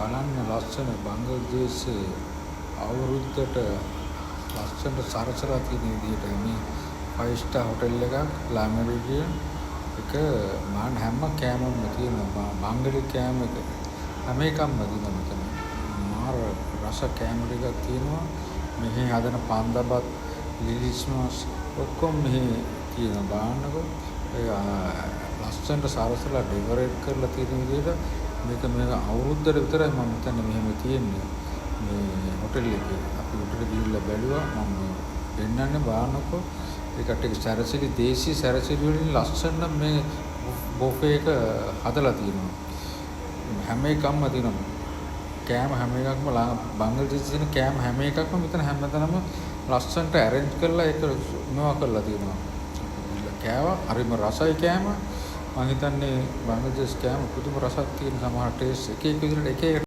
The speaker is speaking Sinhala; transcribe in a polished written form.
බලන්න ලස්සන බංග්ලාදේශයේ අවුරුද්දට ලස්සනට සරසලා තියෙන විදිහට මේ 5 star hotel එකක් ලාමරිඩියන් එක මාන හැම කෑමම තියෙනවා බංගලි කෑම එක හැම එකක්ම තියෙනවා මෙතන මාර රස කෑම ටිකක් තියෙනවා මෙහි හදන පන්දබත් ලිලිස් මාස් ඔක්කොම මෙහි තියෙනවා බලන්නකො ලස්සනට සරසලා ඩෙකරේට් කරලා තියෙන විදිහට මේක අවුරුද්දට විතරයි මම හිතන්නේ මෙහෙම තියෙන්නේ මේ හොටෙල් එකේ අපි උඩට ගිහිල්ලා බැලුවා මම දෙන්නන්නේ බලන්නකො ඒකට සැරසිලි දේශීය සැරසිලි වලින් ලස්සන මේ බොෆේ එක හදලා තියෙනවා හැම එකක්ම තියෙනවා කෑම හැම එකක්ම බංග්ලාදේශයේ තියෙන කෑම හැම එකක්ම මෙතන හැමතැනම ලස්සනට arrange කරලා ඒක මොනවා කරලා තියෙනවා කෑවා හරිම රසයි කෑම මම හිතන්නේ බංග්ලාදේශ කෑම පුදුම රසක් තියෙන සමහර ටේස්ට් එක එක විදිහට එක එක